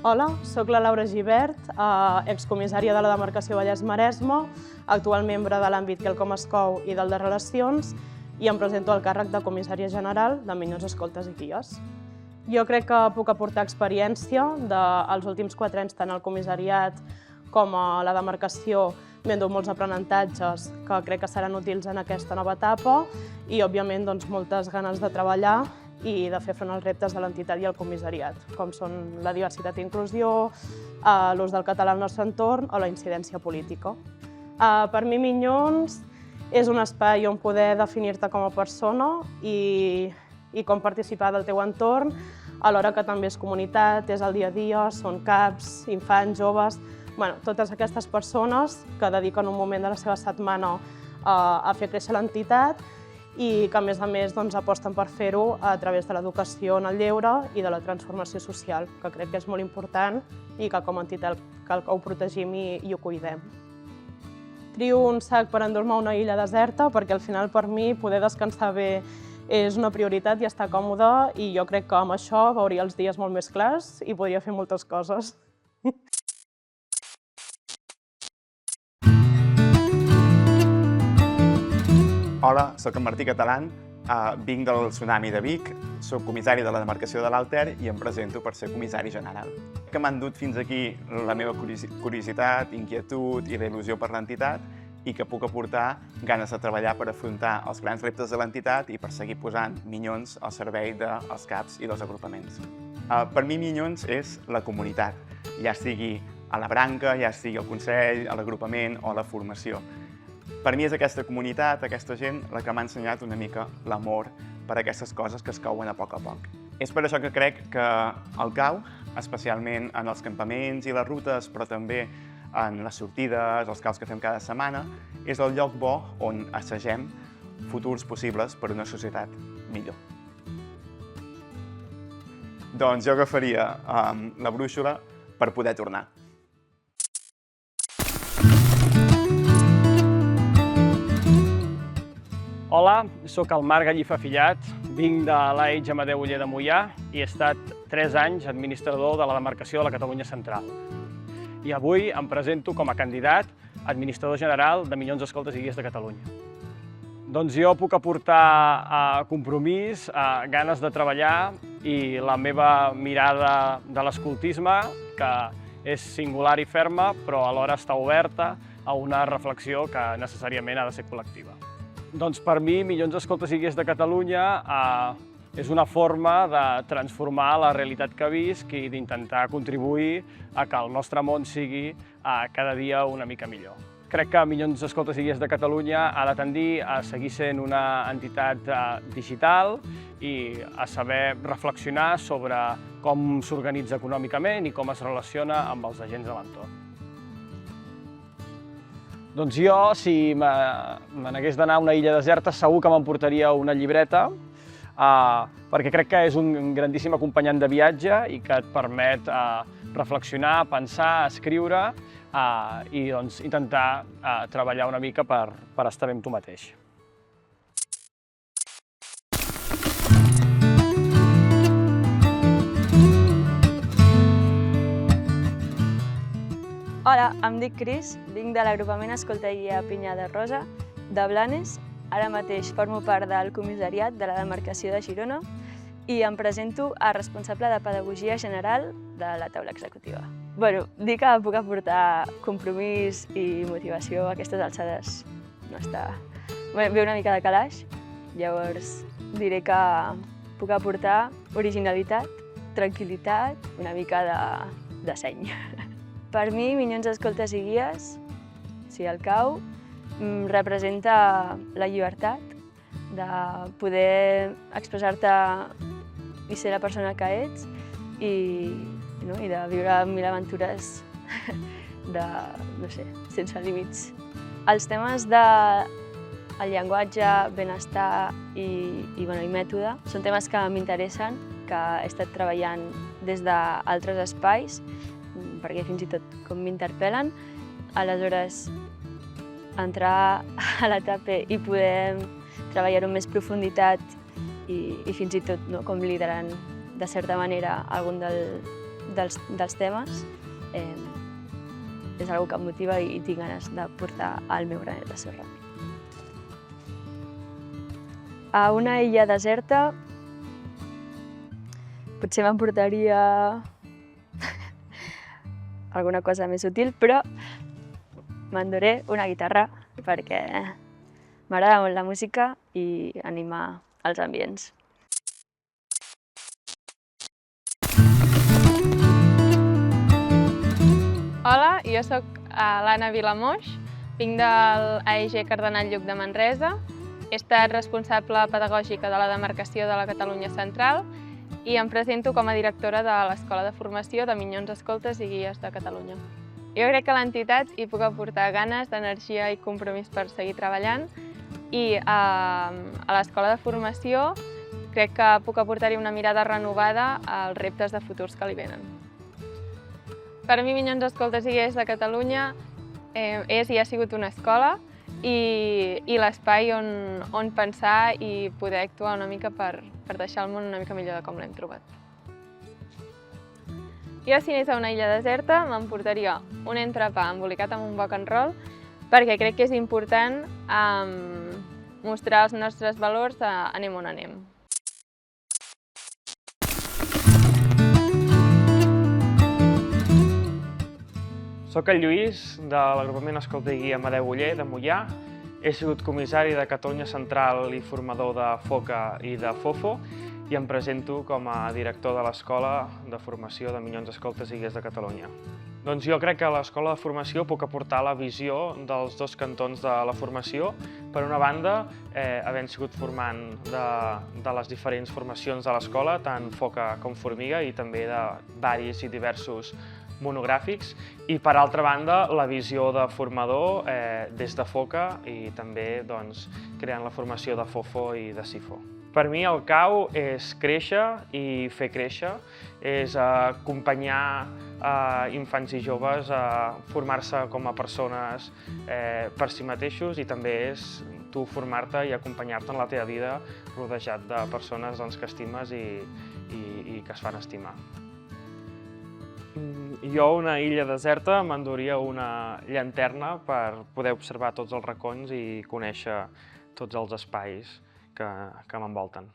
Hola, soc la Laura Gibert, excomissària de la demarcació Vallès-Maresme, actual membre de l'àmbit Quelcom Escou i del de Relacions, i em presento al càrrec de comissària general de Minyons, Escoltes i Guies. Jo crec que puc aportar experiència dels últims 4 anys tant al comissariat com a la demarcació. M'he endut molts aprenentatges que crec que seran útils en aquesta nova etapa i, òbviament, moltes ganes de treballar i de fer front als reptes de l'entitat i el comissariat, com són la diversitat i inclusió, l'ús del català al nostre entorn o la incidència política. Per mi, Minyons és un espai on poder definir-te com a persona i com participar del teu entorn, alhora que també és comunitat, és el dia a dia, són CAPs, infants, joves, totes aquestes persones que dediquen un moment de la seva setmana a fer créixer l'entitat i que, a més, aposten per fer-ho a través de l'educació en el lleure i de la transformació social, que crec que és molt important i que com a entitat cal que ho protegim i ho cuidem. Trio un sac per endur-me a una illa deserta perquè al final per mi poder descansar bé és una prioritat i estar còmode i jo crec que amb això veuria els dies molt més clars i podria fer moltes coses. Hola, soc en Martí Catalán, vinc del Tsunami de Vic, soc comissari de la demarcació de l'Alter i em presento per ser comissari general. Que m'han dut fins aquí la meva curiositat, inquietud i la il·lusió per l'entitat i que puc aportar ganes de treballar per afrontar els grans reptes de l'entitat i per seguir posant Minyons al servei dels CAPs i dels agrupaments. Per mi Minyons és la comunitat, ja sigui a la branca, ja sigui al consell, a l'agrupament o a la formació. Per mi és aquesta comunitat, aquesta gent, la que m'ha ensenyat una mica l'amor per aquestes coses que es cauen a poc. És per això que crec que el cau, especialment en els campaments i les rutes, però també en les sortides, els caus que fem cada setmana, és el lloc bo on assagem futurs possibles per una societat millor. Doncs jo agafaria la brúixola per poder tornar. Hola, soc el Marc Gallifa Fillat, vinc de l'AEG Amadeu Oller de Moià i he estat 3 anys administrador de la demarcació de la Catalunya Central. I avui em presento com a candidat a administrador general de Minyons, Escoltes i Guies de Catalunya. Doncs jo puc aportar compromís, ganes de treballar i la meva mirada de l'escoltisme, que és singular i ferma, però alhora està oberta a una reflexió que necessàriament ha de ser col·lectiva. Doncs per mi, Minyons, Escoltes i Guies de Catalunya és una forma de transformar la realitat que visc i d'intentar contribuir a que el nostre món sigui cada dia una mica millor. Crec que Minyons, Escoltes i Guies de Catalunya ha de tendir a seguir sent una entitat digital i a saber reflexionar sobre com s'organitza econòmicament i com es relaciona amb els agents de l'entorn. Doncs jo, si me n'hagués d'anar a una illa deserta, segur que m'emportaria una llibreta, perquè crec que és un grandíssim acompanyant de viatge i que et permet reflexionar, pensar, escriure i intentar treballar una mica per estar bé amb tu mateix. Hola, em dic Cris, vinc de l'agrupament Escolta i Guia Pinyà de Rosa, de Blanes. Ara mateix formo part del comissariat de la demarcació de Girona i em presento a responsable de Pedagogia General de la taula executiva. Dir que puc aportar compromís i motivació a aquestes alçades no està... Ve una mica de calaix, llavors diré que puc aportar originalitat, tranquil·litat, una mica de seny. Per mi, Minyons, Escoltes i Guies, el cau, representa la llibertat de poder expressar-te i ser la persona que ets i de viure mil aventures sense límits. Els temes del llenguatge, benestar i mètode són temes que m'interessen, que he estat treballant des d'altres espais, perquè fins i tot com m'interpel·len, aleshores entrar a l'etapa i poder treballar-ho amb més profunditat i fins i tot com liderant de certa manera algun dels temes és una que em motiva i tinc ganes de portar el meu granet de sorra. A una illa deserta potser m'emportaria alguna cosa més útil, però m'enduré una guitarra perquè m'agrada molt la música i animar els ambients. Hola, jo sóc l'Anna Vilamoix, vinc de l'AEG Cardenal Lluc de Manresa. He estat responsable pedagògica de la demarcació de la Catalunya Central i em presento com a directora de l'Escola de Formació de Minyons Escoltes i Guies de Catalunya. Jo crec que a l'entitat hi puc aportar ganes, energia i compromís per seguir treballant i a l'Escola de Formació crec que puc aportar-hi una mirada renovada als reptes de futurs que li venen. Per mi, Minyons Escoltes i Guies de Catalunya és i ha sigut una escola i l'espai on pensar i poder actuar una mica per deixar el món una mica millor de com l'hem trobat. Jo, si anés a una illa deserta, m'emportaria un entrepà embolicat amb un rock and roll perquè crec que és important mostrar els nostres valors anem on anem. Soc el Lluís, de l'agrupament Escolta i Guia Amadeu Oller, de Moià. He sigut comissari de Catalunya Central i formador de FOCA i de FOFO i em presento com a director de l'Escola de Formació de Minyons Escoltes i Guies de Catalunya. Doncs jo crec que a l'Escola de Formació puc aportar la visió dels dos cantons de la formació. Per una banda, havent sigut formant de les diferents formacions de l'escola, tant FOCA com Formiga, i també de varis i diversos monogràfics, i per altra banda la visió de formador des de FOCA i també creant la formació de FOFO i de SIFO. Per mi el CAU és créixer i fer créixer, és acompanyar infants i joves a formar-se com a persones per si mateixos i també és tu formar-te i acompanyar-te en la teva vida rodejat de persones que estimes i que es fan estimar. Jo a una illa deserta m'enduria una llanterna per poder observar tots els racons i conèixer tots els espais que m'envolten.